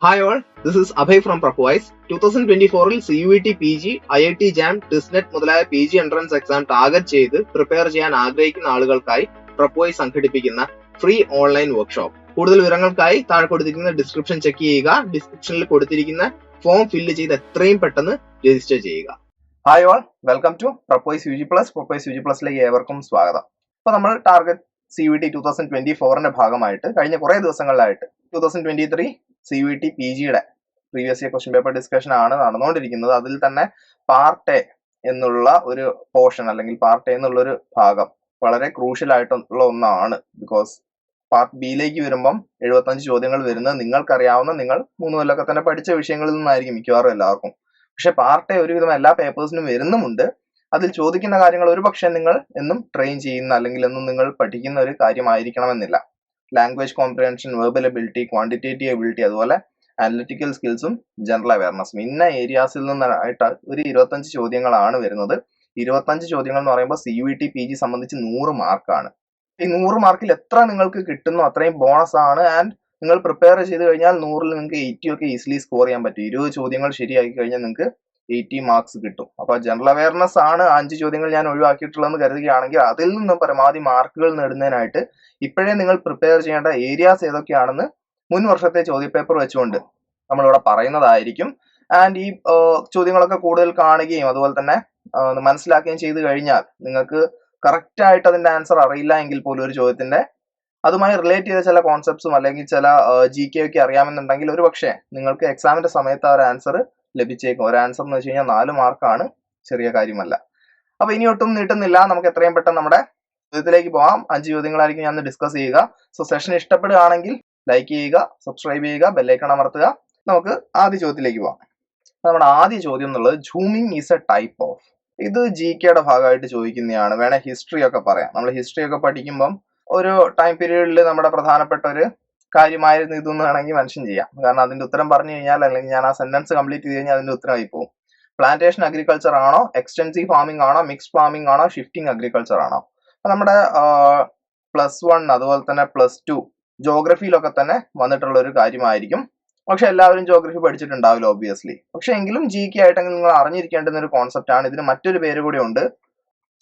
Hi all, this is Abhay from Prepwise. 2024-ൽ CUET PG, IIT JAM, TISNET മുതലായ PG entrance exam target ചെയ്ത് prepare ചെയ്യാൻ ആഗ്രഹിക്കുന്ന ആളുകൾക്കായി Prepwise സംഘടിപ്പിക്കുന്ന free online workshop. കൂടുതൽ വിവരങ്ങൾക്കായി താഴെ കൊടുത്തിരിക്കുന്ന ഡിസ്ക്രിപ്ഷൻ ചെക്ക് ചെയ്യുക. ഡിസ്ക്രിപ്ഷനിൽ കൊടുത്തിരിക്കുന്ന ഫോം ഫില്ല് ചെയ്ത് എത്രയും പെട്ടെന്ന് രജിസ്റ്റർ ചെയ്യുക. Hi all, welcome to Prepwise UG+. Prepwise UG+ലേക്ക് ഏവർക്കും സ്വാഗതം. ഇപ്പോൾ നമ്മൾ ടാർഗറ്റ് CUET 2024-ന്റെ ഭാഗമായിട്ട് കഴിഞ്ഞ കുറേ ദിവസങ്ങളിലായിട്ട് 2023 CUET PGയുടെ previous year question paper discussion ആണ് നടന്നുകൊണ്ടിരിക്കുന്നത്. അതിൽ തന്നെ പാർട്ട് എ എന്നുള്ള ഒരു പോർഷൻ അല്ലെങ്കിൽ പാർട്ട് എ എന്നുള്ള ഒരു ഭാഗം വളരെ ക്രൂഷ്യൽ ആയിട്ടുള്ള ഒന്നാണ്. ബിക്കോസ് പാർട്ട് ബിയിലേക്ക് വരുമ്പം 75 ചോദ്യങ്ങൾ വരുന്നത് നിങ്ങൾക്കറിയാവുന്ന നിങ്ങൾ 3 കൊല്ലമൊക്കെ തന്നെ പഠിച്ച വിഷയങ്ങളിൽ നിന്നായിരിക്കും മിക്കവാറും എല്ലാവർക്കും. പക്ഷെ പാർട്ട് എ ഒരുവിധം എല്ലാ പേപ്പേഴ്സിനും വരുന്നുമുണ്ട്. അതിൽ ചോദിക്കുന്ന കാര്യങ്ങൾ ഒരുപക്ഷെ നിങ്ങൾ എന്നും ട്രെയിൻ ചെയ്യുന്ന അല്ലെങ്കിൽ എന്നും നിങ്ങൾ പഠിക്കുന്ന ഒരു കാര്യമായിരിക്കണമെന്നില്ല. Language comprehension, verbal ability, quantitative ability, അതുപോലെ അനലിറ്റിക്കൽ സ്കിൽസും ജനറൽ അവയർനെസ്സും ഇന്ന ഏരിയാസിൽ നിന്നായിട്ട് ഒരു 25 ചോദ്യങ്ങളാണ് വരുന്നത്. 25 ചോദ്യങ്ങൾ എന്ന് പറയുമ്പോൾ CUET PG സംബന്ധിച്ച് 100 മാർക്കാണ്. ഈ 100 മാർക്കിൽ എത്ര നിങ്ങൾക്ക് കിട്ടുന്നു അത്രയും ബോണസ് ആണ്. ആൻഡ് നിങ്ങൾ പ്രിപ്പയർ ചെയ്ത് കഴിഞ്ഞാൽ 100-ൽ നിങ്ങൾക്ക് 80 ഒക്കെ ഈസിലി സ്കോർ ചെയ്യാൻ പറ്റും. 20 ചോദ്യങ്ങൾ ശരിയാക്കി കഴിഞ്ഞാൽ നിങ്ങൾക്ക് 80 മാർക്സ് കിട്ടും. അപ്പോൾ ജനറൽ അവയർനെസ് ആണ് 5 ചോദ്യങ്ങൾ ഞാൻ ഒഴിവാക്കിയിട്ടുള്ളതെന്ന് കരുതുകയാണെങ്കിൽ അതിൽ നിന്നും പരമാവധി മാർക്കുകൾ നേടുന്നതിനായിട്ട് ഇപ്പോഴേ നിങ്ങൾ പ്രിപ്പയർ ചെയ്യേണ്ട ഏരിയാസ് ഏതൊക്കെയാണെന്ന് മുൻ വർഷത്തെ ചോദ്യപേപ്പർ വെച്ചുകൊണ്ട് നമ്മളിവിടെ പറയുന്നതായിരിക്കും. ആൻഡ് ഈ ചോദ്യങ്ങളൊക്കെ കൂടുതൽ കാണുകയും അതുപോലെ തന്നെ മനസ്സിലാക്കുകയും ചെയ്തു കഴിഞ്ഞാൽ നിങ്ങൾക്ക് കറക്റ്റ് ആയിട്ട് അതിന്റെ ആൻസർ അറിയില്ല എങ്കിൽ പോലും ഒരു ചോദ്യത്തിന്റെ അതുമായി റിലേറ്റ് ചെയ്ത ചില കോൺസെപ്റ്റ്സും അല്ലെങ്കിൽ ചില GK ഒക്കെ അറിയാമെന്നുണ്ടെങ്കിൽ ഒരു പക്ഷേ നിങ്ങൾക്ക് എക്സാമിന്റെ സമയത്ത് ആ ഒരു ആൻസർ ലഭിച്ചേക്കും. ഒരു ആൻസർ എന്ന് വെച്ച് കഴിഞ്ഞാൽ 4 മാർക്കാണ്, ചെറിയ കാര്യമല്ല. അപ്പൊ ഇനി ഒട്ടും നീട്ടുന്നില്ല, നമുക്ക് എത്രയും പെട്ടെന്ന് നമ്മുടെ ചോദ്യത്തിലേക്ക് പോകാം. 5 ചോദ്യങ്ങളായിരിക്കും ഞാൻ ഡിസ്കസ് ചെയ്യുക. സോ സെഷൻ ഇഷ്ടപ്പെടുകയാണെങ്കിൽ ലൈക്ക് ചെയ്യുക, സബ്സ്ക്രൈബ് ചെയ്യുക, ബെല്ലൈക്കൺ അമർത്തുക. നമുക്ക് ആദ്യ ചോദ്യത്തിലേക്ക് പോകാം. നമ്മുടെ ആദ്യ ചോദ്യം എന്നുള്ളത് zooming is A type of. ഇത് GKയുടെ ഭാഗമായിട്ട് ചോദിക്കുന്നതാണ്. വേണേ ഹിസ്റ്ററി ഒക്കെ പറയാം. നമ്മൾ ഹിസ്റ്ററി ഒക്കെ പഠിക്കുമ്പം ഒരു ടൈം പീരീഡിൽ നമ്മുടെ പ്രധാനപ്പെട്ട ഒരു കാര്യമായിരുന്നു ഇതെന്ന് വേണമെങ്കിൽ മെൻഷൻ ചെയ്യാം. കാരണം അതിന്റെ ഉത്തരം പറഞ്ഞു കഴിഞ്ഞാൽ അല്ലെങ്കിൽ ഞാൻ ആ സെന്റൻസ് കംപ്ലീറ്റ് ചെയ്ത് കഴിഞ്ഞാൽ അതിന്റെ ഉത്തരമായി പോകും. പ്ലാന്റേഷൻ അഗ്രികൾച്ചർ ആണോ, എക്സ്റ്റൻസീവ് ഫാമിംഗ് ആണോ, മിക്സ്ഡ് ഫാമിംഗ് ആണോ, ഷിഫ്റ്റിംഗ് അഗ്രികൾച്ചർ ആണോ? നമ്മുടെ +1 അതുപോലെ തന്നെ +2 ജോഗ്രഫിയിലൊക്കെ തന്നെ വന്നിട്ടുള്ള ഒരു കാര്യമായിരിക്കും. പക്ഷെ എല്ലാവരും ജോഗ്രഫി പഠിച്ചിട്ടുണ്ടാവില്ല ഒബ്വിയസ്ലി. പക്ഷെ എങ്കിലും GK ആയിട്ടെങ്കിലും നിങ്ങൾ അറിഞ്ഞിരിക്കേണ്ടുന്ന ഒരു കോൺസെപ്റ്റ് ആണ്. ഇതിന് മറ്റൊരു പേര് കൂടി ഉണ്ട്,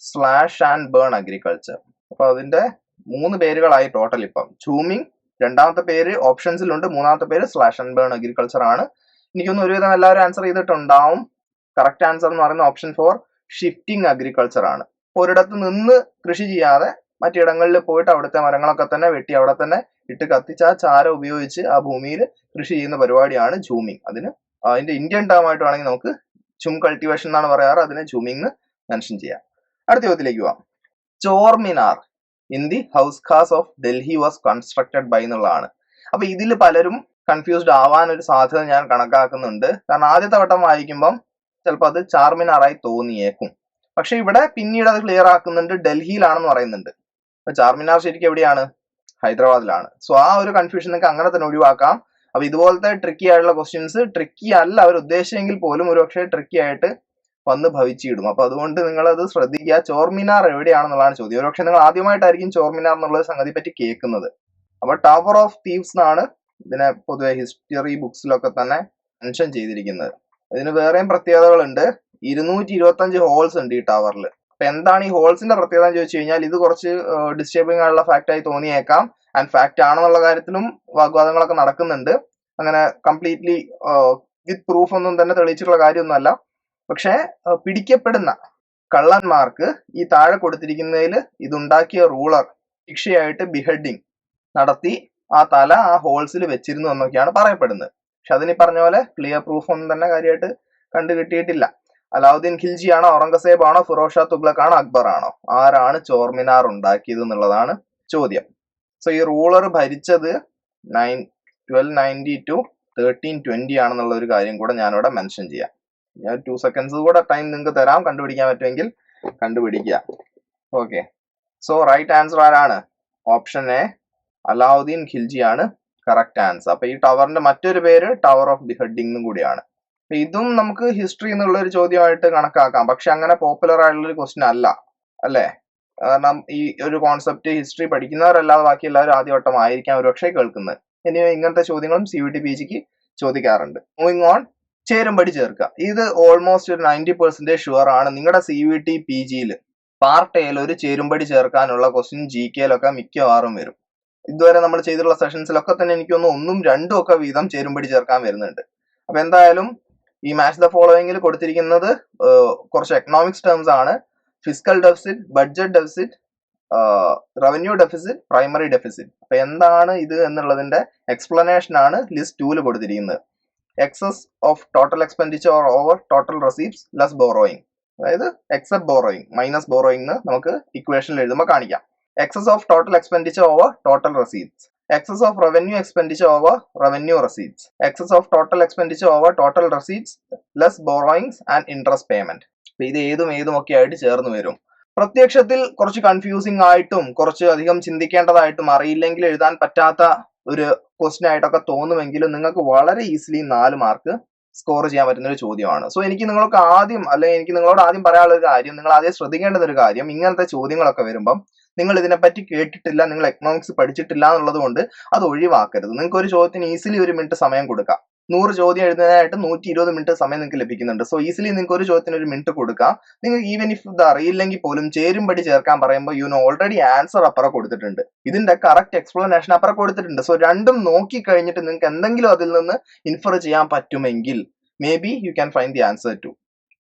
സ്ലാഷ് ആൻഡ് ബേൺ അഗ്രികൾച്ചർ. അപ്പൊ അതിന്റെ 3 പേരുകളായി ടോട്ടൽ ഇപ്പം. ജൂമിങ് രണ്ടാമത്തെ പേര് ഓപ്ഷൻസിലുണ്ട്, മൂന്നാമത്തെ പേര് സ്ലാഷ് ആൻഡ് ബേൺ അഗ്രികൾച്ചർ ആണ്. എനിക്കൊന്ന് ഒരുവിധം എല്ലാവരും ആൻസർ ചെയ്തിട്ടുണ്ടാവും. കറക്റ്റ് ആൻസർ എന്ന് പറയുന്ന ഓപ്ഷൻ 4 ഷിഫ്റ്റിംഗ് അഗ്രികൾച്ചർ ആണ്. ഒരിടത്ത് നിന്ന് കൃഷി ചെയ്യാതെ മറ്റിടങ്ങളിൽ പോയിട്ട് അവിടുത്തെ മരങ്ങളൊക്കെ തന്നെ വെട്ടി അവിടെ തന്നെ ഇട്ട് കത്തിച്ച് ആ ചാരം ഉപയോഗിച്ച് ആ ഭൂമിയിൽ കൃഷി ചെയ്യുന്ന പരിപാടിയാണ് ജൂമിങ്. അതിന്റെ ഇന്ത്യൻ ടേം ആയിട്ട് വേണമെങ്കിൽ നമുക്ക് ചും കൾട്ടിവേഷൻ എന്നാണ് പറയാറ്, അതിനെ ജൂമിങ് മെൻഷൻ ചെയ്യാം. അടുത്ത ചോദ്യത്തിലേക്ക് പോവാം. Chor Minar in the Hauz Khas of Delhi was constructed by എന്നുള്ളതാണ്. അപ്പൊ ഇതിൽ പലരും കൺഫ്യൂസ്ഡ് ആവാൻ ഒരു സാധ്യത ഞാൻ കണക്കാക്കുന്നുണ്ട്. കാരണം ആദ്യത്തെ വട്ടം വായിക്കുമ്പം ചിലപ്പോൾ അത് ചാർമിനാറായി തോന്നിയേക്കും. പക്ഷെ ഇവിടെ പിന്നീട് അത് ക്ലിയർ ആക്കുന്നുണ്ട്, ഡൽഹിയിലാണെന്ന് പറയുന്നുണ്ട്. അപ്പൊ ചാർമിനാർ ശരിക്കും എവിടെയാണ്? ഹൈദരാബാദിലാണ്. സോ ആ ഒരു കൺഫ്യൂഷൻ നിങ്ങൾക്ക് അങ്ങനെ തന്നെ ഒഴിവാക്കാം. അപ്പൊ ഇതുപോലത്തെ ട്രിക്കി ആയിട്ടുള്ള ക്വസ്റ്റ്യൻസ് ട്രിക്കി അല്ല അവർ ഉദ്ദേശിച്ചെങ്കിൽ പോലും ഒരുപക്ഷെ ട്രിക്കി ആയിട്ട് വന്ന് ഭവിച്ചിടും. അപ്പൊ അതുകൊണ്ട് നിങ്ങൾ അത് ശ്രദ്ധിക്കുക. ചോർമിനാർ എവിടെയാണെന്നുള്ളതാണ് ചോദ്യം. ഒരുപക്ഷെ നിങ്ങൾ ആദ്യമായിട്ടായിരിക്കും ചോർമിനാർ എന്നുള്ള സംഗതി പറ്റി കേൾക്കുന്നത്. അപ്പൊ ടവർ ഓഫ് തീവ്സ് എന്നാണ് ഇതിനെ പൊതുവെ ഹിസ്റ്ററി ബുക്സിലൊക്കെ തന്നെ മെൻഷൻ ചെയ്തിരിക്കുന്നത്. ഇതിന് വേറെയും പ്രത്യേകതകളുണ്ട്. 225 ഹോൾസ് ഉണ്ട് ഈ ടവറിൽ. അപ്പൊ എന്താണ് ഈ ഹോൾസിന്റെ പ്രത്യേകത എന്ന് ചോദിച്ചു കഴിഞ്ഞാൽ ഇത് കുറച്ച് ഡിസ്റ്റർബിംഗ് ആയിട്ടുള്ള ഫാക്ട് ആയി തോന്നിയേക്കാം. ആൻഡ് ഫാക്ട് ആണെന്നുള്ള കാര്യത്തിലും വാഗ്വാദങ്ങളൊക്കെ നടക്കുന്നുണ്ട്. അങ്ങനെ കംപ്ലീറ്റ്ലി വിത്ത് പ്രൂഫ് ഒന്നും തന്നെ തെളിയിച്ചിട്ടുള്ള കാര്യമൊന്നുമല്ല. പക്ഷെ പിടിക്കപ്പെടുന്ന കള്ളന്മാർക്ക് ഈ താഴെ കൊടുത്തിരിക്കുന്നതിൽ ഇതുണ്ടാക്കിയ റൂളർ ശിക്ഷയായിട്ട് ബിഹെഡിങ് നടത്തി ആ തല ആ ഹോൾസിൽ വെച്ചിരുന്നു എന്നൊക്കെയാണ് പറയപ്പെടുന്നത്. പക്ഷെ അതിന് പറഞ്ഞ പോലെ ക്ലിയർ പ്രൂഫ് ഒന്നും തന്നെ കാര്യമായിട്ട് കണ്ടു കിട്ടിയിട്ടില്ല. അലാവുദ്ദീൻ ഖിൽജി ആണോ, ഔറംഗസേബ് ആണോ, ഫിറോസ് ഷാ തുഗ്ലക് ആണോ, അക്ബർ ആണോ? ആരാണ് ചോർമിനാർ ഉണ്ടാക്കിയത് എന്നുള്ളതാണ് ചോദ്യം. സോ ഈ റൂളർ ഭരിച്ചത് 1290 to 1320 ആണെന്നുള്ള ഒരു കാര്യം കൂടെ ഞാനിവിടെ മെൻഷൻ ചെയ്യാം. ഞാൻ 2 seconds കൂടെ ടൈം നിങ്ങൾക്ക് തരാം, കണ്ടുപിടിക്കാൻ പറ്റുമെങ്കിൽ കണ്ടുപിടിക്കുക. ഓക്കെ, സോ റൈറ്റ് ആൻസർ ആരാണ്? ഓപ്ഷൻ എ, അലാവുദ്ദീൻ ഖിൽജി ആണ് കറക്റ്റ് ആൻസർ. അപ്പൊ ഈ ടവറിന്റെ മറ്റൊരു പേര് ടവർ ഓഫ് ബിഹെഡിംഗ് കൂടിയാണ്. ഇതും നമുക്ക് ഹിസ്റ്ററി എന്നുള്ള ഒരു ചോദ്യമായിട്ട് കണക്കാക്കാം. പക്ഷെ അങ്ങനെ പോപ്പുലർ ആയിട്ടുള്ള ഒരു ക്വസ്റ്റ്യൻ അല്ല, അല്ലേ? കാരണം ഈ ഒരു കോൺസെപ്റ്റ് ഹിസ്റ്ററി പഠിക്കുന്നവരല്ലാതെ ബാക്കി എല്ലാവരും ആദ്യവട്ടം ആയിരിക്കാം ഒരുപക്ഷെ കേൾക്കുന്നത്. ഇനി ഇങ്ങനത്തെ ചോദ്യങ്ങളും CUET PGക്ക് ചോദിക്കാറുണ്ട്. മൂവിങ് ഓൺ, ചേരുംപടി ചേർക്കുക. ഇത് ഓൾമോസ്റ്റ് ഒരു 90% ഷുവർ ആണ്. നിങ്ങളുടെ CUET PG പാർട്ട് എയിൽ ഒരു ചേരുംപടി ചേർക്കാനുള്ള ക്വസ്റ്റ്യൻ GK-ലൊക്കെ മിക്കവാറും വരും. ഇതുവരെ നമ്മൾ ചെയ്തിട്ടുള്ള സെഷൻസിലൊക്കെ തന്നെ എനിക്കൊന്ന് 1ഉം 2ഉം ഒക്കെ വീതം ചേരുംപടി ചേർക്കാൻ വരുന്നുണ്ട്. അപ്പൊ എന്തായാലും ഈ മാച്ച് ദ ഫോളോയിങ്ങിൽ കൊടുത്തിരിക്കുന്നത് കുറച്ച് എക്കണോമിക്സ് ടേംസ് ആണ്. Fiscal deficit, budget deficit, revenue deficit, primary deficit. അപ്പൊ എന്താണ് ഇത് എന്നുള്ളതിന്റെ എക്സ്പ്ലനേഷൻ ആണ് ലിസ്റ്റ് 2 കൊടുത്തിരിക്കുന്നത്. Excess of total expenditure over total receipts less borrowing, അതായത് എക്സെപ്റ്റ് ബോറോയിങ് മൈനസ് ബോറോയിങ് നമുക്ക് ഇക്വേഷനിൽ എഴുതുമ്പോൾ കാണിക്കാം. Excess of total expenditure over total receipts. Excess of revenue expenditure over revenue receipts. Excess of total expenditure over total receipts less borrowings and interest payment. ഇത് ഏതും ഒക്കെ ആയിട്ട് ചേർന്ന് വരും. പ്രത്യക്ഷത്തിൽ കുറച്ച് കൺഫ്യൂസിംഗ് ആയിട്ടും കുറച്ച് അധികം ചിന്തിക്കേണ്ടതായിട്ടും അറിയില്ലെങ്കിൽ എഴുതാൻ പറ്റാത്ത ഒരു ക്വസ്റ്റ്യൻ ആയിട്ടൊക്കെ തോന്നുമെങ്കിലും നിങ്ങൾക്ക് വളരെ ഈസിലി 4 മാർക്ക് സ്കോർ ചെയ്യാൻ പറ്റുന്ന ഒരു ചോദ്യമാണ്. സോ എനിക്ക് നിങ്ങളോട് ആദ്യം പറയാനുള്ള ഒരു കാര്യം, നിങ്ങൾ ആദ്യം ശ്രദ്ധിക്കേണ്ടുന്ന ഒരു കാര്യം, ഇങ്ങനത്തെ ചോദ്യങ്ങളൊക്കെ വരുമ്പം നിങ്ങൾ ഇതിനെപ്പറ്റി കേട്ടിട്ടില്ല, നിങ്ങൾ എക്കണോമിക്സ് പഠിച്ചിട്ടില്ല എന്നുള്ളത് കൊണ്ട് അത് ഒഴിവാക്കരുത്. നിങ്ങൾക്ക് ഒരു ചോദ്യത്തിന് ഈസിലി 1 മിനിറ്റ് സമയം കൊടുക്കാം. 100 ചോദ്യം എഴുതുന്നതിനായിട്ട് 120 മിനിറ്റ് സമയം നിങ്ങൾക്ക് ലഭിക്കുന്നുണ്ട്. സോ ഈസിലി നിങ്ങൾക്ക് ഒരു ചോദ്യത്തിന് 1 മിനിറ്റ് കൊടുക്കാം. നിങ്ങൾക്ക് ഈവൻ ഇഫ് ഇത് അറിയില്ലെങ്കിൽ പോലും ചേരുംപടി ചേർക്കാൻ പറയുമ്പോൾ ഓൾറെഡി ആൻസർ അപ്പുറം കൊടുത്തിട്ടുണ്ട്, ഇതിന്റെ കറക്റ്റ് എക്സ്പ്ലനേഷൻ അപ്പുറം കൊടുത്തിട്ടുണ്ട്. സോ രണ്ടും നോക്കി കഴിഞ്ഞിട്ട് നിങ്ങൾക്ക് എന്തെങ്കിലും അതിൽ നിന്ന് ഇൻഫർ ചെയ്യാൻ പറ്റുമെങ്കിൽ may be you can find the answer to.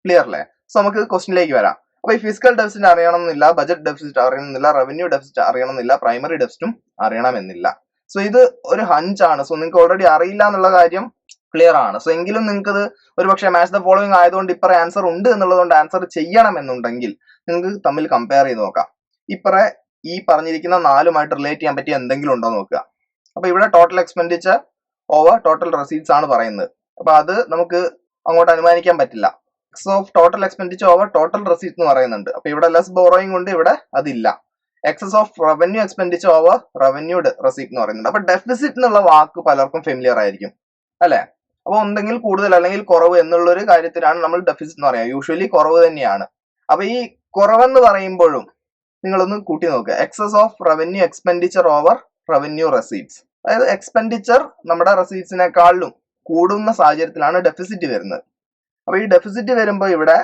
Clear അല്ലേ? സോ നമുക്ക് ക്വസ്റ്റിനിലേക്ക് വരാം. അപ്പൊ ഈ ഫിസിക്കൽ ഡെഫിസിറ്റ് അറിയണമെന്നില്ല, ബജറ്റ് ഡെഫിസിറ്റ് അറിയണമെന്നില്ല, റവന്യൂ ഡെഫിസിറ്റ് അറിയണമെന്നില്ല, പ്രൈമറി ഡെഫിസിറ്റും അറിയണമെന്നില്ല. സോ ഇത് ഒരു ഹഞ്ചാണ്. സോ നിങ്ങൾക്ക് ഓൾറെഡി അറിയില്ല എന്നുള്ള കാര്യം ക്ലിയർ ആണ്. സോ എങ്കിലും നിങ്ങൾക്ക് ഇത് ഒരുപക്ഷെ മാച്ച് ദ ഫോളോയിങ് ആയതുകൊണ്ട് ഇപ്പറ ആൻസർ ഉണ്ട് എന്നുള്ളതുകൊണ്ട് ആൻസർ ചെയ്യണമെന്നുണ്ടെങ്കിൽ നിങ്ങൾക്ക് തമ്മിൽ കമ്പയർ ചെയ്ത് നോക്കാം. ഇപ്പറ ഈ പറഞ്ഞിരിക്കുന്ന 4ഉമായിട്ട് റിലേറ്റ് ചെയ്യാൻ പറ്റിയ എന്തെങ്കിലും ഉണ്ടോ നോക്കുക. അപ്പൊ ഇവിടെ total expenditure over total receipts ആണ് പറയുന്നത്. അപ്പൊ അത് നമുക്ക് അങ്ങോട്ട് അനുമാനിക്കാൻ പറ്റില്ല. Of total expenditure over total receipt എന്ന് പറയുന്നുണ്ട്. അപ്പൊ ഇവിടെ ലെസ് ബോറോയിങ് ഉണ്ട്, ഇവിടെ അതില്ല. Excess of revenue expenditure over revenue receipt എന്ന് പറയുന്നുണ്ട്. അപ്പൊ ഡെഫിസിറ്റ് എന്നുള്ള വാക്ക് പലർക്കും ഫെമിലിയർ ആയിരിക്കും അല്ലെ? അപ്പൊ ഒന്നെങ്കിൽ കൂടുതൽ അല്ലെങ്കിൽ കുറവ് എന്നുള്ള ഒരു കാര്യത്തിലാണ് നമ്മൾ ഡെഫിസിറ്റ് എന്ന് പറയുക. യൂഷ്വലി കുറവ് തന്നെയാണ്. അപ്പൊ ഈ കുറവെന്ന് പറയുമ്പോഴും നിങ്ങളൊന്ന് കൂട്ടി നോക്കുക. Excess of revenue expenditure over revenue receipts, അതായത് എക്സ്പെൻഡിച്ചർ നമ്മുടെ റെസീപ്റ്റ്സിനെക്കാളും കൂടുന്ന സാഹചര്യത്തിലാണ് ഡെഫിസിറ്റ് വരുന്നത്. അപ്പൊ ഈ ഡെഫിസിറ്റ് വരുമ്പോൾ ഇവിടെ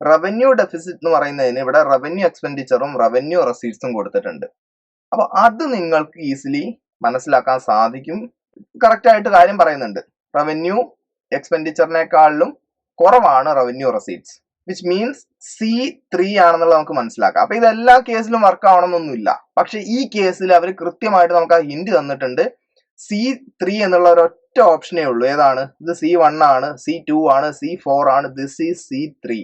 റവന്യൂ ഡെഫിസിറ്റ് എന്ന് പറയുന്നതിന് ഇവിടെ റവന്യൂ എക്സ്പെൻഡിച്ചറും റവന്യൂ റെസീപ്റ്റ്സും കൊടുത്തിട്ടുണ്ട്. അപ്പൊ അത് നിങ്ങൾക്ക് ഈസിലി മനസ്സിലാക്കാൻ സാധിക്കും. കറക്റ്റ് ആയിട്ട് കാര്യം പറയുന്നുണ്ട്. റവന്യൂ എക്സ്പെൻഡിച്ചറിനെക്കാളും കുറവാണ് revenue receipts, which means C3 ആണെന്നുള്ളത് നമുക്ക് മനസ്സിലാക്കാം. അപ്പൊ ഇത് എല്ലാ കേസിലും വർക്ക് ആവണമെന്നൊന്നുമില്ല. പക്ഷെ ഈ കേസിൽ അവർ കൃത്യമായിട്ട് നമുക്ക് ആ ഹിന്റ് തന്നിട്ടുണ്ട്. C3 എന്നുള്ള ഒരൊറ്റ ഓപ്ഷനേ ഉള്ളൂ. ഏതാണ് ഇത്? C1 ആണ്, C2 ആണ്, C4 ആണ്. This is C3.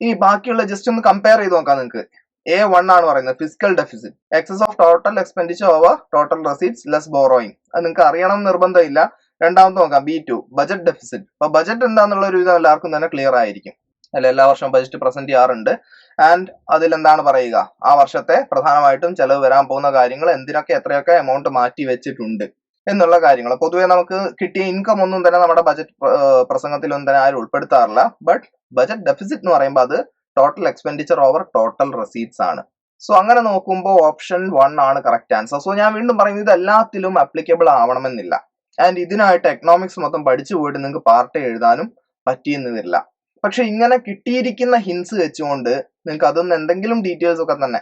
ഇനി ബാക്കിയുള്ള ജസ്റ്റ് ഒന്ന് കമ്പയർ ചെയ്ത് നോക്കാം. നിങ്ങൾക്ക് A1 ആണ് പറയുന്നത് fiscal deficit, excess of total expenditure over total receipts less borrowing. അത് നിങ്ങൾക്ക് അറിയണം നിർബന്ധമില്ല. രണ്ടാമത്തെ നോക്കാം B2, ബജറ്റ് ഡെഫിസിറ്റ്. അപ്പൊ ബജറ്റ് എന്താന്നുള്ള ഒരു വിധം എല്ലാവർക്കും തന്നെ ക്ലിയർ ആയിരിക്കും അല്ലെ? എല്ലാ വർഷവും ബജറ്റ് പ്രസന്റ് ചെയ്യാറുണ്ട്. ആൻഡ് അതിൽ എന്താണ് പറയുക? ആ വർഷത്തെ പ്രധാനമായിട്ടും ചെലവ് വരാൻ പോകുന്ന കാര്യങ്ങൾ, എന്തിനൊക്കെ എത്രയൊക്കെ എമൗണ്ട് മാറ്റി വെച്ചിട്ടുണ്ട് എന്നുള്ള കാര്യങ്ങൾ. പൊതുവെ നമുക്ക് കിട്ടിയ ഇൻകം ഒന്നും തന്നെ നമ്മുടെ ബജറ്റ് പ്രസംഗത്തിലൊന്നും തന്നെ ആരും ഉൾപ്പെടുത്താറില്ല. ബട്ട് ബജറ്റ് ഡെഫിസിറ്റ് എന്ന് പറയുമ്പോൾ അത് total expenditure over total receipts ആണ്. സോ അങ്ങനെ നോക്കുമ്പോൾ ഓപ്ഷൻ 1 ആണ് കറക്റ്റ് ആൻസർ. സോ ഞാൻ വീണ്ടും പറയുന്നത് ഇത് എല്ലാത്തിലും അപ്ലിക്കബിൾ ആവണമെന്നില്ല. ആൻഡ് ഇതിനായിട്ട് എക്കണോമിക്സ് മൊത്തം പഠിച്ചു പോയിട്ട് നിങ്ങൾക്ക് പാർട്ട് എഴുതാനും പറ്റിയെന്ന് വരില്ല. പക്ഷെ ഇങ്ങനെ കിട്ടിയിരിക്കുന്ന ഹിൻസ് വെച്ചുകൊണ്ട് നിങ്ങൾക്ക് അതൊന്നും എന്തെങ്കിലും ഡീറ്റെയിൽസ് ഒക്കെ തന്നെ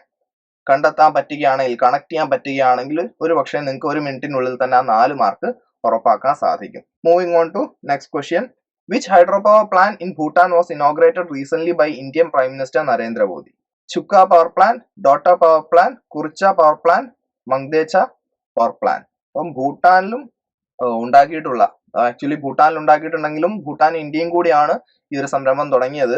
കണ്ടെത്താൻ പറ്റുകയാണെങ്കിൽ, കണക്ട് ചെയ്യാൻ പറ്റുകയാണെങ്കിൽ ഒരു പക്ഷേ നിങ്ങൾക്ക് 1 മിനിറ്റിനുള്ളിൽ തന്നെ ആ 4 മാർക്ക് ഉറപ്പാക്കാൻ സാധിക്കും. Moving on to next question. Which hydropower plant in Bhutan was inaugurated recently by Indian Prime Minister Narendra Modi? Chukka Power Plant, Dota Power Plant, Kurcha Power Plant, Mangdecha Power Plant. അപ്പം ഭൂട്ടാനിലും ഉണ്ടാക്കിയിട്ടുള്ള, actually ഭൂട്ടാനിൽ ഉണ്ടാക്കിയിട്ടുണ്ടെങ്കിലും Bhutan ഇന്ത്യയും കൂടിയാണ് ഈ ഒരു സംരംഭം തുടങ്ങിയത്.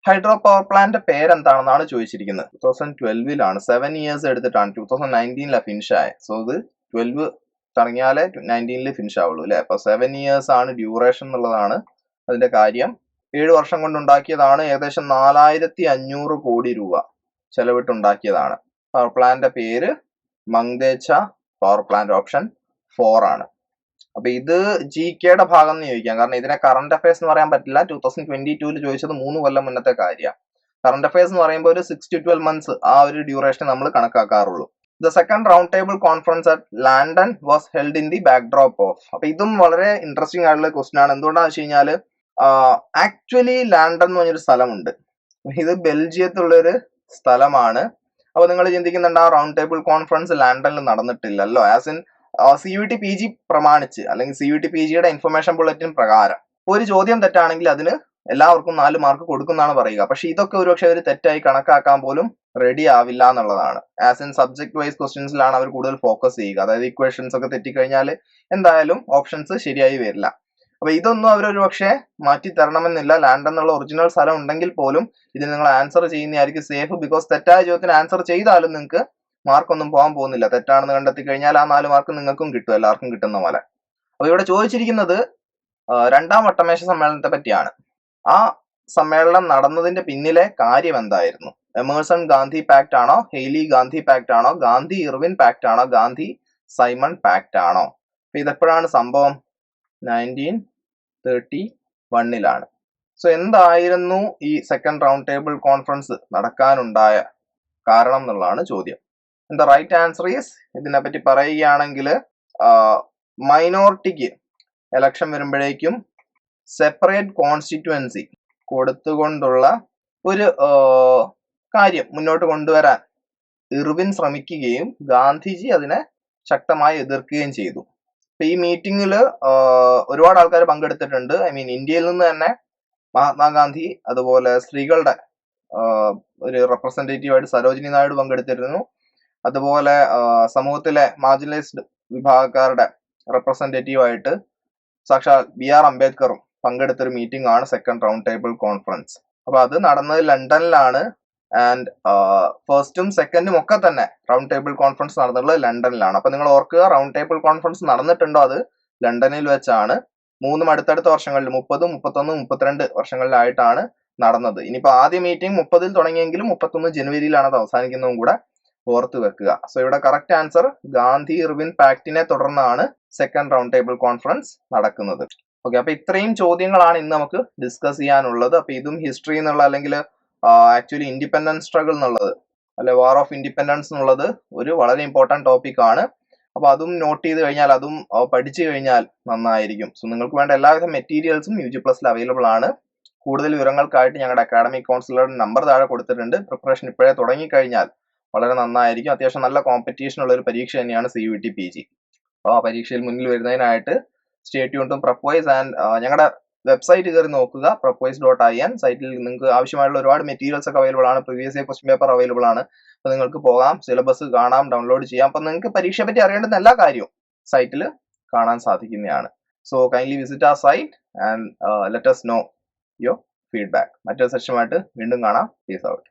Hydro power plant പേരെന്താണെന്നാണ് ചോദിച്ചിരിക്കുന്നത്. 2012 7 years എടുത്തിട്ടാണ്. 2019 ഫിനിഷ് ആയത്. സോ ഇത് 12 തുടങ്ങിയാലേ 19 ഫിനിഷ് ആവുള്ളൂ അല്ലെ? അപ്പൊ 7 ഇയേഴ്സ് ആണ് ഡ്യൂറേഷൻ എന്നുള്ളതാണ് അതിന്റെ കാര്യം. 7 വർഷം കൊണ്ട് ഉണ്ടാക്കിയതാണ്. ഏകദേശം 4500 കോടി രൂപ ചെലവിട്ടുണ്ടാക്കിയതാണ്. പവർ പ്ലാന്റിന്റെ പേര് മങ്ദേച്ച പവർ പ്ലാന്റ്. ഓപ്ഷൻ 4 ആണ്. അപ്പൊ ഇത് GKയുടെ ഭാഗം എന്ന് ചോദിക്കാം. കാരണം ഇതിനെ കറണ്ട് അഫയേഴ്സ് എന്ന് പറയാൻ പറ്റില്ല. 2022 ചോദിച്ചത് 3 കൊല്ലം മുന്നത്തെ കാര്യമാണ്. കറണ്ട് അഫയേഴ്സ് എന്ന് പറയുമ്പോൾ ഒരു 6 to 12 months ആ ഒരു ഡ്യൂറേഷൻ നമ്മൾ കണക്കാക്കാറുള്ളൂ. The second round table conference at London was held in the backdrop of. അപ്പൊ ഇതും വളരെ ഇൻട്രസ്റ്റിംഗ് ആയിട്ടുള്ള ക്വസ്റ്റൻ ആണ്. എന്തുകൊണ്ടാന്ന് വെച്ച് കഴിഞ്ഞാല് ആക്ച്വലി ലണ്ടൻ എന്ന് പറഞ്ഞൊരു സ്ഥലമുണ്ട്. ഇത് ബെൽജിയത്തുള്ളൊരു സ്ഥലമാണ്. അപ്പൊ നിങ്ങൾ ചിന്തിക്കുന്നുണ്ട് ആ റൗണ്ട് ടേബിൾ കോൺഫറൻസ് ലണ്ടനിൽ നടന്നിട്ടില്ലല്ലോ. ആസ് ഇൻ CUET PG പ്രമാണിച്ച് അല്ലെങ്കിൽ CUET PGയുടെ ഇൻഫർമേഷൻ ബുള്ളറ്റിൻ പ്രകാരം ഒരു ചോദ്യം തെറ്റാണെങ്കിൽ അതിന് എല്ലാവർക്കും 4 മാർക്ക് കൊടുക്കുന്നതാണ് പറയുക. പക്ഷെ ഇതൊക്കെ ഒരുപക്ഷെ അവർ തെറ്റായി കണക്കാക്കാൻ പോലും റെഡി ആവില്ല എന്നുള്ളതാണ്. ആസ് ഇൻ സബ്ജക്ട് വൈസ് ക്വസ്റ്റ്യൻസിലാണ് അവർ കൂടുതൽ ഫോക്കസ് ചെയ്യുക. അതായത് ഇക്വേഷൻസ് ഒക്കെ തെറ്റിക്കഴിഞ്ഞാൽ എന്തായാലും ഓപ്ഷൻസ് ശരിയായി വരില്ല. അപ്പൊ ഇതൊന്നും അവരൊരു പക്ഷേ മാറ്റി തരണമെന്നില്ല. ലണ്ടൻ എന്നുള്ള ഒറിജിനൽ സ്ഥലം ഉണ്ടെങ്കിൽ പോലും ഇതിന് നിങ്ങൾ ആൻസർ ചെയ്യുന്നതായിരിക്കും സേഫ്. ബിക്കോസ് തെറ്റായ ചോദ്യത്തിന് ആൻസർ ചെയ്താലും നിങ്ങൾക്ക് മാർക്കൊന്നും പോകാൻ പോകുന്നില്ല. തെറ്റാണെന്ന് കണ്ടെത്തി കഴിഞ്ഞാൽ ആ 4 മാർക്ക് നിങ്ങൾക്കും കിട്ടും, എല്ലാവർക്കും കിട്ടുന്ന പോലെ. അപ്പൊ ഇവിടെ ചോദിച്ചിരിക്കുന്നത് രണ്ടാം വട്ടമേശ സമ്മേളനത്തെ പറ്റിയാണ്. ആ സമ്മേളനം നടന്നതിന്റെ പിന്നിലെ കാര്യം എന്തായിരുന്നു? എമേഴ്സൺ ഗാന്ധി പാക്ട് ആണോ, ഹെയ്ലി ഗാന്ധി പാക്ട് ആണോ, ഗാന്ധി ഇർവിൻ പാക്ട് ആണോ, ഗാന്ധി സൈമൺ പാക്ട് ആണോ? അപ്പൊ ഇതെപ്പോഴാണ് സംഭവം? 1931 സോ എന്തായിരുന്നു ഈ സെക്കൻഡ് റൗണ്ട് ടേബിൾ കോൺഫറൻസ് നടക്കാനുണ്ടായ കാരണം എന്നുള്ളതാണ് ചോദ്യം. ദ റൈറ്റ് ആൻസർ ഈസ്, ഇതിനെപ്പറ്റി പറയുകയാണെങ്കിൽ മൈനോറിറ്റിക്ക് എലക്ഷൻ വരുമ്പോഴേക്കും സെപ്പറേറ്റ് കോൺസ്റ്റിറ്റ്യുവൻസി കൊടുത്തുകൊണ്ടുള്ള ഒരു കാര്യം മുന്നോട്ട് കൊണ്ടുവരാൻ ഇർവിൻ ശ്രമിക്കുകയും ഗാന്ധിജി അതിനെ ശക്തമായി എതിർക്കുകയും ചെയ്തു. അപ്പൊ ഈ മീറ്റിംഗിൽ ഒരുപാട് ആൾക്കാർ പങ്കെടുത്തിട്ടുണ്ട്. ഇന്ത്യയിൽ നിന്ന് തന്നെ മഹാത്മാഗാന്ധി, അതുപോലെ സ്ത്രീകളുടെ ഒരു റെപ്രസെന്റേറ്റീവായിട്ട് സരോജിനി നായിഡു പങ്കെടുത്തിരുന്നു. അതുപോലെ സമൂഹത്തിലെ മാർജിനലൈസ്ഡ് വിഭാഗക്കാരുടെ റെപ്രസെന്റേറ്റീവായിട്ട് സാക്ഷാൽ B.R. അംബേദ്കറും പങ്കെടുത്തൊരു മീറ്റിംഗ് ആണ് സെക്കൻഡ് റൗണ്ട് ടേബിൾ കോൺഫറൻസ്. അപ്പൊ അത് നടന്നത് ലണ്ടനിലാണ്. ആൻഡ് ഫസ്റ്റും സെക്കൻഡും ഒക്കെ തന്നെ റൗണ്ട് ടേബിൾ കോൺഫറൻസ് നടന്നിട്ടുള്ളത് ലണ്ടനിലാണ്. അപ്പൊ നിങ്ങൾ ഓർക്കുക, റൗണ്ട് ടേബിൾ കോൺഫറൻസ് നടന്നിട്ടുണ്ടോ അത് ലണ്ടനിൽ വെച്ചാണ്. 3 അടുത്തടുത്ത വർഷങ്ങളിൽ 30, 31, 32 വർഷങ്ങളിലായിട്ടാണ് നടന്നത്. ഇനിയിപ്പോ ആദ്യ മീറ്റിംഗ് 30-ൽ തുടങ്ങിയെങ്കിലും 31 ജനുവരിയിലാണ് അത് അവസാനിക്കുന്നതും കൂടെ ഓർത്ത് വെക്കുക. സോ ഇവിടെ കറക്റ്റ് ആൻസർ ഗാന്ധി ഇർവിൻ പാക്ടിനെ തുടർന്നാണ് സെക്കൻഡ് റൗണ്ട് ടേബിൾ കോൺഫറൻസ് നടക്കുന്നത്. ഓക്കെ, അപ്പൊ ഇത്രയും ചോദ്യങ്ങളാണ് ഇന്ന് നമുക്ക് ഡിസ്കസ് ചെയ്യാനുള്ളത്. അപ്പൊ ഇതും ഹിസ്റ്ററി എന്നുള്ള അല്ലെങ്കിൽ ആക്ച്വലി ഇൻഡിപെൻഡൻസ് സ്ട്രഗിൾ എന്നുള്ളത് അല്ലെ വാർ ഓഫ് ഇൻഡിപെൻഡൻസ് എന്നുള്ളത് ഒരു വളരെ ഇമ്പോർട്ടന്റ് ടോപ്പിക് ആണ്. അപ്പൊ അതും നോട്ട് ചെയ്ത് കഴിഞ്ഞാൽ, അതും പഠിച്ചു കഴിഞ്ഞാൽ നന്നായിരിക്കും. സോ നിങ്ങൾക്ക് വേണ്ട എല്ലാവിധ മെറ്റീരിയൽസും UG+ അവൈലബിൾ ആണ്. കൂടുതൽ വിവരങ്ങൾക്കായിട്ട് ഞങ്ങളുടെ അക്കാഡമിക് കൗൺസിലറുടെ നമ്പർ താഴെ കൊടുത്തിട്ടുണ്ട്. പ്രിപ്പറേഷൻ ഇപ്പോഴേ തുടങ്ങിക്കഴിഞ്ഞാൽ വളരെ നന്നായിരിക്കും. അത്യാവശ്യം നല്ല കോമ്പറ്റീഷൻ ഉള്ള ഒരു പരീക്ഷ തന്നെയാണ് CUET PG. അപ്പോൾ ആ പരീക്ഷയിൽ മുന്നിൽ വരുന്നതിനായിട്ട് സ്റ്റേ ട്യൂൺഡും Prepwise ആൻഡ് ഞങ്ങളുടെ വെബ്സൈറ്റ് കയറി നോക്കുക, prepwise.in. സൈറ്റിൽ നിങ്ങൾക്ക് ആവശ്യമായുള്ള ഒരുപാട് മെറ്റീരിയൽസ് ഒക്കെ അവൈലബിൾ ആണ്. Previous year question paper available ആണ്. അപ്പോൾ നിങ്ങൾക്ക് പോകാം, സിലബസ് കാണാം, ഡൗൺലോഡ് ചെയ്യാം. അപ്പോൾ നിങ്ങൾക്ക് പരീക്ഷയെ പറ്റി അറിയേണ്ടുന്ന എല്ലാ കാര്യവും സൈറ്റിൽ കാണാൻ സാധിക്കുന്നതാണ്. സോ കൈൻഡ്ലി വിസിറ്റ് ആ site and let us know your feedback. മറ്റൊരു സെഷനുമായിട്ട് വീണ്ടും കാണാം. Peace out.